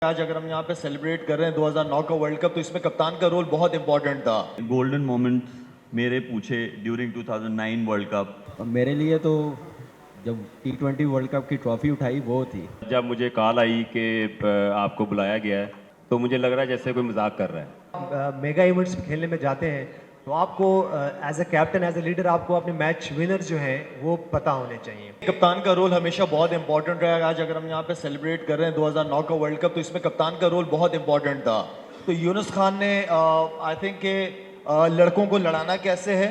आज अगर हम यहाँ पे सेलिब्रेट कर रहे हैं 2009 का वर्ल्ड कप, तो इसमें कप्तान का रोल बहुत इंपॉर्टेंट था। गोल्डन मोमेंट मेरे पूछे ड्यूरिंग 2009 वर्ल्ड कप। मेरे लिए तो जब T20 वर्ल्ड कप की ट्रॉफी उठाई वो थी। जब मुझे कॉल आई कि आपको बुलाया गया है, तो मुझे लग रहा है जैसे कोई मजाक कर रहा है। मेगा इवेंट्स खेलने में जाते हैं तो आपको as a captain, as a leader, आपको अपने मैच विनर जो हैं वो पता होने चाहिए। कप्तान का रोल हमेशा बहुत इंपॉर्टेंट रहा है। आज अगर हम यहाँ पे सेलिब्रेट कर रहे हैं 2009 का वर्ल्ड कप, तो इसमें कप्तान का रोल बहुत इंपॉर्टेंट था। तो यूनुस खान ने आई थिंक के लड़कों को लड़ाना कैसे है।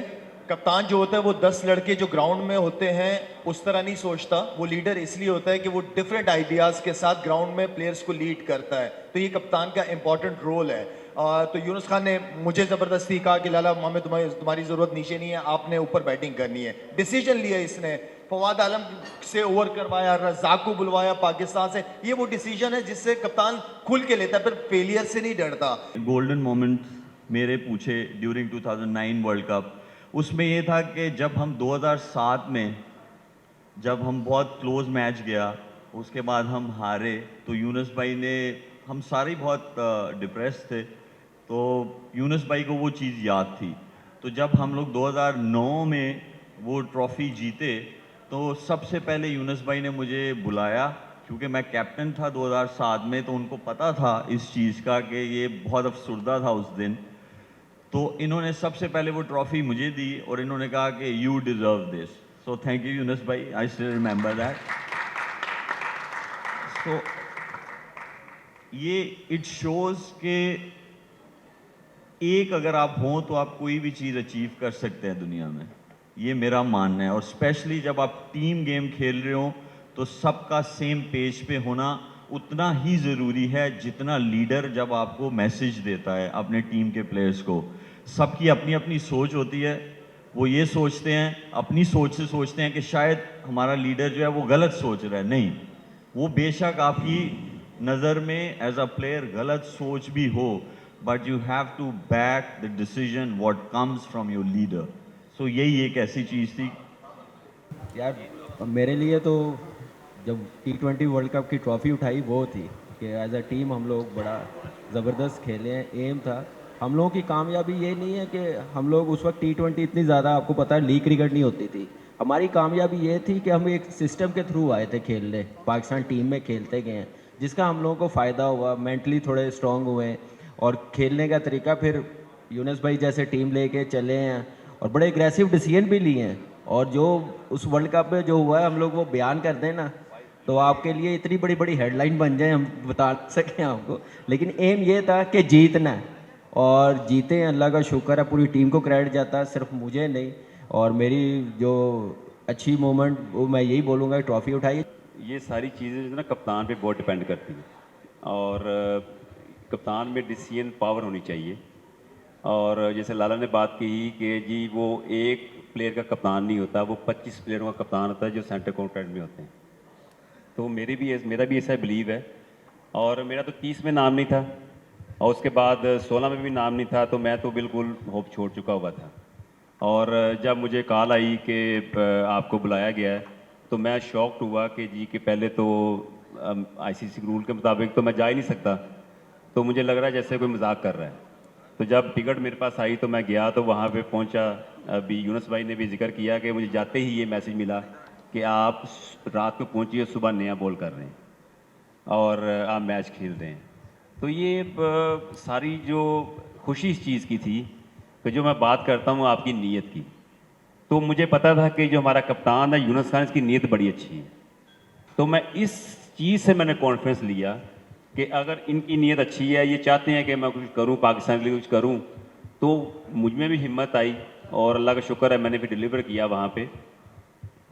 कप्तान जो होता है वो 10 लड़के जो ग्राउंड में होते हैं उस तरह नहीं सोचता। वो लीडर इसलिए होता है कि वो डिफरेंट आइडियाज़ के साथ ग्राउंड में प्लेयर्स को लीड करता है। तो ये कप्तान का इंपॉर्टेंट रोल है। तो यूनुस खान ने मुझे ज़बरदस्ती कहा कि लाला हमें तुम्हारी ज़रूरत नीचे नहीं है, आपने ऊपर बैटिंग करनी है। डिसीजन लिया इसने, फवाद आलम से ओवर करवाया, रज़ाक को बुलवाया पाकिस्तान से। ये वो डिसीजन है जिससे कप्तान खुल के लेता है, फिर फेलियर से नहीं डरता। गोल्डन मोमेंट मेरे पूछे ड्यूरिंग 2009 वर्ल्ड कप, उसमें ये था कि जब हम 2007 में जब हम बहुत क्लोज मैच गया, उसके बाद हम हारे, तो यूनुस भाई ने, हम सारे बहुत डिप्रेस थे, तो यूनुस भाई को वो चीज़ याद थी। तो जब हम लोग 2009 में वो ट्रॉफ़ी जीते, तो सबसे पहले यूनुस भाई ने मुझे बुलाया, क्योंकि मैं कैप्टन था 2007 में, तो उनको पता था इस चीज़ का कि ये बहुत अफसरदा था उस दिन। तो इन्होंने सबसे पहले वो ट्रॉफ़ी मुझे दी और इन्होंने कहा कि you deserve this. So thank you Yunus भाई, आई स्टिल रिमेंबर दैट। सो ये इट शोज़ के एक अगर आप हों तो आप कोई भी चीज़ अचीव कर सकते हैं दुनिया में, ये मेरा मानना है। और स्पेशली जब आप टीम गेम खेल रहे हो तो सबका सेम पेज पे होना उतना ही ज़रूरी है जितना लीडर जब आपको मैसेज देता है अपने टीम के प्लेयर्स को। सबकी अपनी अपनी सोच होती है, वो ये सोचते हैं, अपनी सोच से सोचते हैं कि शायद हमारा लीडर जो है वो गलत सोच रहा है। नहीं, वो बेशक आपकी नज़र में एज अ प्लेयर गलत सोच भी हो, but you have to back the decision what comes from your leader. So यही एक ऐसी चीज़ थी। यार मेरे लिए तो जब T20 वर्ल्ड कप की ट्रॉफी उठाई वो थी कि एज अ टीम हम लोग बड़ा ज़बरदस्त खेले हैं। एम था हम लोगों की कामयाबी, ये नहीं है कि हम लोग उस वक्त T20 इतनी ज़्यादा, आपको पता है, लीग क्रिकेट नहीं होती थी। हमारी कामयाबी ये थी कि हम एक सिस्टम के थ्रू आए थे खेलने, पाकिस्तान टीम में खेलते गए हैं, जिसका हम लोगों को फ़ायदा हुआ। मेंटली थोड़े स्ट्रॉन्ग हुए हैं और खेलने का तरीका फिर यूनुस भाई जैसे टीम लेके चले हैं और बड़े एग्रेसिव डिसीजन भी लिए हैं। और जो उस वर्ल्ड कप में जो हुआ है, हम लोग वो बयान कर दें ना तो आपके लिए इतनी बड़ी बड़ी हेडलाइन बन जाए, हम बता सकें आपको। लेकिन एम ये था कि जीतना है और जीते हैं, अल्लाह का शुक्र है। पूरी टीम को क्रेडिट जाता है, सिर्फ मुझे नहीं। और मेरी जो अच्छी मोमेंट वो मैं यही बोलूँगा, ट्रॉफ़ी उठाई। ये सारी चीज़ें जो ना कप्तान पे बहुत डिपेंड करती हैं, और कप्तान में डिसीजन पावर होनी चाहिए। और जैसे लाला ने बात की कि जी वो एक प्लेयर का कप्तान नहीं होता, वो 25 प्लेयरों का कप्तान होता है जो सेंटर कॉन्ट्रैक्ट में होते हैं। तो मेरा भी ऐसा बिलीव है। और मेरा तो 30 में नाम नहीं था और उसके बाद 16 में भी नाम नहीं था, तो मैं तो बिल्कुल होप छोड़ चुका हुआ था। और जब मुझे कॉल आई कि आपको बुलाया गया है, तो मैं शॉक्ड हुआ कि जी कि पहले तो आईसीसी रूल के मुताबिक तो मैं जा ही नहीं सकता, तो मुझे लग रहा है जैसे कोई मजाक कर रहा है। तो जब टिकट मेरे पास आई तो मैं गया, तो वहाँ पे पहुँचा। अभी यूनुस भाई ने भी जिक्र किया कि मुझे जाते ही ये मैसेज मिला कि आप रात को पहुँचिए, सुबह नया बॉल कर रहे हैं और आप मैच खेल रहे हैं। तो ये सारी जो खुशी इस चीज़ की थी कि जो मैं बात करता हूँ आपकी नीयत की, तो मुझे पता था कि जो हमारा कप्तान है यूनुस खान, इसकी नीयत बड़ी अच्छी है। तो मैं इस चीज़ से मैंने कॉन्फिडेंस लिया कि अगर इनकी नीयत अच्छी है, ये चाहते हैं कि मैं कुछ करूँ, पाकिस्तान के लिए कुछ करूँ, तो मुझ में भी हिम्मत आई और अल्लाह का शुक्र है मैंने भी डिलीवर किया वहाँ पे।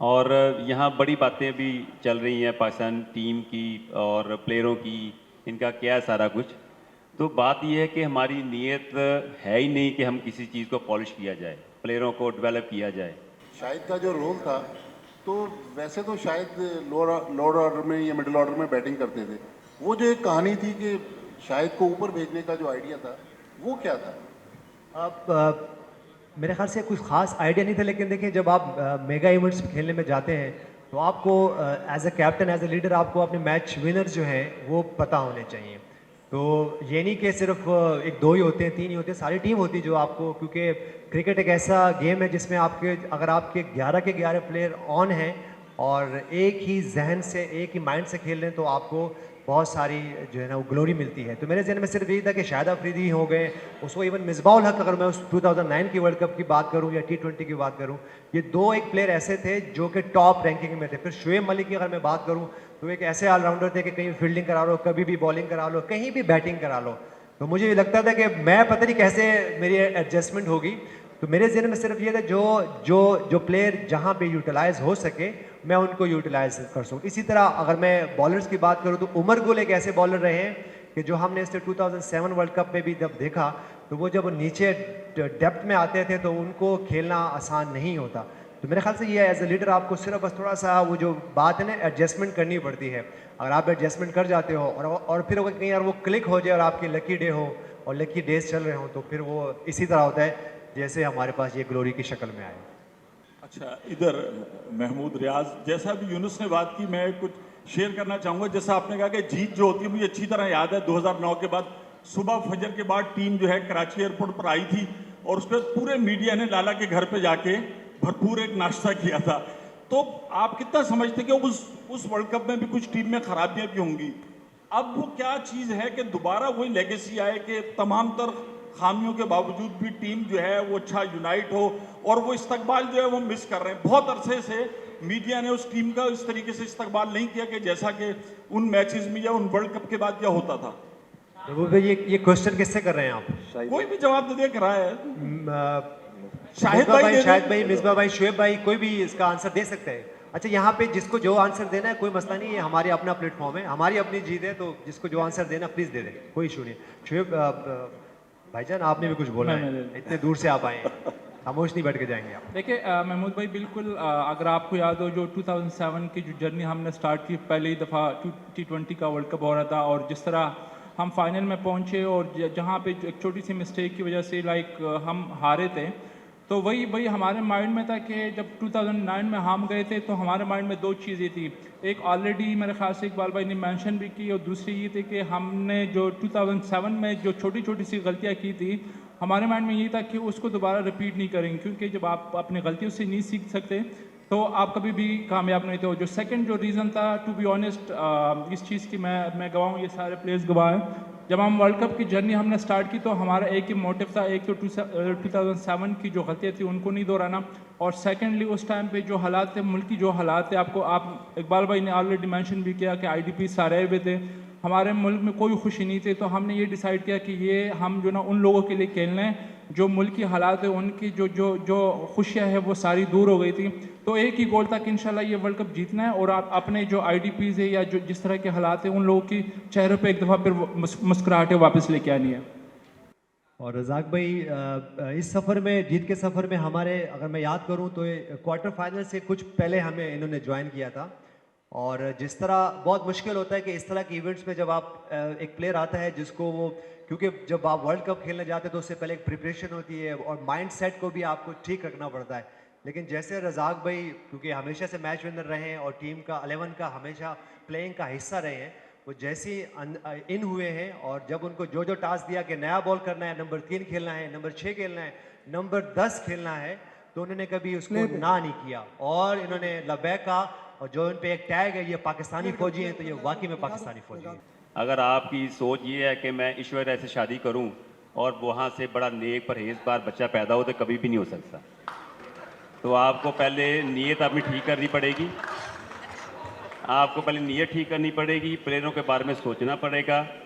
और यहाँ बड़ी बातें भी चल रही हैं पाकिस्तान टीम की और प्लेयरों की, इनका क्या है सारा कुछ। तो बात यह है कि हमारी नीयत है ही नहीं कि हम किसी चीज़ को पॉलिश किया जाए, प्लेयरों को डेवलप किया जाए। शाहिद का जो रोल था, तो वैसे तो शायद लोअर ऑर्डर में या मिडिल ऑर्डर में बैटिंग करते थे। वो जो एक कहानी थी कि शाहिद को ऊपर भेजने का जो आइडिया था, वो क्या था? अब मेरे ख्याल से कुछ खास आइडिया नहीं था, लेकिन देखिए जब आप मेगा इवेंट्स खेलने में जाते हैं तो आपको as a captain, as a leader, आपको अपने मैच विनर जो हैं वो पता होने चाहिए। तो ये नहीं कि सिर्फ एक दो ही होते हैं, तीन ही होते हैं, सारी टीम होती है जो आपको, क्योंकि क्रिकेट एक ऐसा गेम है जिसमें आपके अगर आपके 11 के 11 प्लेयर ऑन हैं और एक ही जहन से एक ही माइंड से खेल रहे हैं तो आपको बहुत सारी जो है ना वो ग्लोरी मिलती है। तो मेरे जहन में सिर्फ यही था कि शाहिद अफरीदी हो गए, उसको इवन मिसबाउल हक, अगर मैं उस 2009 की वर्ल्ड कप की बात करूं या T20 की बात करूं, ये दो एक प्लेयर ऐसे थे जो कि टॉप रैंकिंग में थे। फिर शुएब मलिक की अगर मैं बात करूं तो एक ऐसे ऑलराउंडर थे कि कहीं फील्डिंग करा लो, कभी भी बॉलिंग करा लो, कहीं भी बैटिंग करा लो। तो मुझे ये लगता था कि मैं पता नहीं कैसे मेरी एडजस्टमेंट होगी। तो मेरे जहन में सिर्फ ये था जो जो जो प्लेयर जहाँ पे यूटिलाइज हो सके मैं उनको यूटिलाइज कर सकूँ। इसी तरह अगर मैं बॉलर्स की बात करूँ तो उमर गुल एक ऐसे बॉलर रहे हैं कि जो हमने इससे 2007 वर्ल्ड कप में भी जब देखा तो वो जब नीचे डेप्थ में आते थे तो उनको खेलना आसान नहीं होता। तो मेरे ख्याल से ये एज ए लीडर आपको सिर्फ बस थोड़ा सा वो जो बात है ना एडजस्टमेंट करनी पड़ती है। अगर आप एडजस्टमेंट कर जाते हो और फिर अगर कहीं यार वो क्लिक हो जाए और आपकी लकी डे हो और लकी डेज चल रहे हो तो फिर वो इसी तरह होता है जैसे हमारे पास ये ग्लोरी की शक्ल में आए। अच्छा, इधर महमूद रियाज, जैसा भी यूनुस ने बात की मैं कुछ शेयर करना चाहूँगा। जैसा आपने कहा कि जीत जो होती है, मुझे अच्छी तरह याद है 2009 के बाद सुबह फजर के बाद टीम जो है कराची एयरपोर्ट पर आई थी और उस पर पूरे मीडिया ने लाला के घर पे जाके भरपूर एक नाश्ता किया था। तो आप कितना समझते कि उस वर्ल्ड कप में भी कुछ टीम में खराबियां भी होंगी, अब वो क्या चीज़ है कि दोबारा वही लेगेसी आए कि तमाम तर खामियों के बावजूद भी टीम जो है वो अच्छा यूनाइट हो और वो इस्तकबाल जो है वो मिस कर रहे हैं। बहुत अरसे से मीडिया ने उस टीम का इस तरीके से इस्तकबाल नहीं किया कि जैसा कि उन मैचेस में या उन वर्ल्ड कप के बाद क्या होता था। तो वो ये क्वेश्चन किससे कर रहे हैं आप? कोई भी जवाब दे दे रहा है, शाहिद भाई, मिसबा भाई, शुएब भाई, कोई भी इसका आंसर दे सकते हैं। अच्छा, यहाँ पे जिसको जो आंसर देना है कोई मसला नहीं है, हमारी अपना प्लेटफॉर्म है, हमारी अपनी जीत है, तो जिसको जो आंसर देना प्लीज दे दें, कोई इशू नहीं। शुएब भाईजान आपने भी कुछ बोला है, इतने दूर से आप आए हैं, खामोश नहीं बैठ के जाएंगे आप। देखिए महमूद भाई, बिल्कुल अगर आपको याद हो जो 2007 की जो जर्नी हमने स्टार्ट की, पहली दफ़ा T20 का वर्ल्ड कप हो रहा था और जिस तरह हम फाइनल में पहुंचे और जहां पे एक छोटी सी मिस्टेक की वजह से हम हारे थे, तो वही हमारे माइंड में था कि जब 2009 में हम गए थे तो हमारे माइंड में दो चीज़ें थी। एक ऑलरेडी मेरे ख्याल से इकबाल भाई ने मेंशन भी की और दूसरी ये थी कि हमने जो 2007 में जो छोटी छोटी सी गलतियां की थी, हमारे माइंड में ये था कि उसको दोबारा रिपीट नहीं करेंगे, क्योंकि जब आप अपनी गलतियों से नहीं सीख सकते तो आप कभी भी कामयाब नहीं थे। और जो सेकंड जो रीज़न था, टू बी ऑनेस्ट, इस चीज़ की मैं गवाह हूँ, ये सारे प्लेयर्स गवाह हैं। जब हम वर्ल्ड कप की जर्नी हमने स्टार्ट की तो हमारा एक ही मोटिव था, एक तो 2007 की जो गलतियाँ थी उनको नहीं दोहराना, और सेकेंडली उस टाइम पे जो हालात थे, मुल्क की जो हालात थे, आप इकबाल भाई ने ऑलरेडी मेंशन भी किया कि IDP सारे हुए थे, हमारे मुल्क में कोई खुशी नहीं थी। तो हमने ये डिसाइड किया कि ये हम जो ना उन लोगों के लिए खेलना है जो मुल्क की हालात है, उनकी जो जो जो खुशियाँ हैं वो सारी दूर हो गई थी। तो एक ही गोल था कि इंशाल्लाह ये वर्ल्ड कप जीतना है और आप अपने जो IDPs है या जो जिस तरह के हालात हैं उन लोगों की चेहरों पे एक दफ़ा फिर मुस्कुराहटें वापस लेके आनी है। और रज़ाक भाई, इस सफ़र में, जीत के सफ़र में हमारे, अगर मैं याद करूं तो क्वार्टर फाइनल से कुछ पहले हमें इन्होंने ज्वाइन किया था। और जिस तरह बहुत मुश्किल होता है कि इस तरह के इवेंट्स में जब आप एक प्लेयर आता है जिसको वो, क्योंकि जब आप वर्ल्ड कप खेलने जाते हैं तो उससे पहले एक प्रिपरेशन होती है और माइंड सेट को भी आपको ठीक रखना पड़ता है। लेकिन जैसे रज़ाक भाई, क्योंकि हमेशा से मैच विनर रहे हैं और टीम का 11 का हमेशा प्लेइंग का हिस्सा रहे हैं, वो जैसे इन हुए हैं और जब उनको जो जो टास्क दिया कि नया बॉल करना है, नंबर 3 खेलना है, नंबर 6 खेलना है, नंबर 10 खेलना है, तो उन्होंने कभी उसको ना नहीं किया और इन्होंने लबैक कहा। और जो इन पे एक टैग है, ये पाकिस्तानी फौजी हैं, तो ये वाकई में पाकिस्तानी फौजी हैं। अगर आपकी सोच ये है कि मैं ईश्वर ऐसे शादी करूं और वहाँ से बड़ा नेक परहेजगार बच्चा पैदा हो, तो कभी भी नहीं हो सकता। तो आपको पहले नीयत अपनी ठीक करनी पड़ेगी, आपको पहले नीयत ठीक करनी पड़ेगी, प्लेयरों के बारे में सोचना पड़ेगा।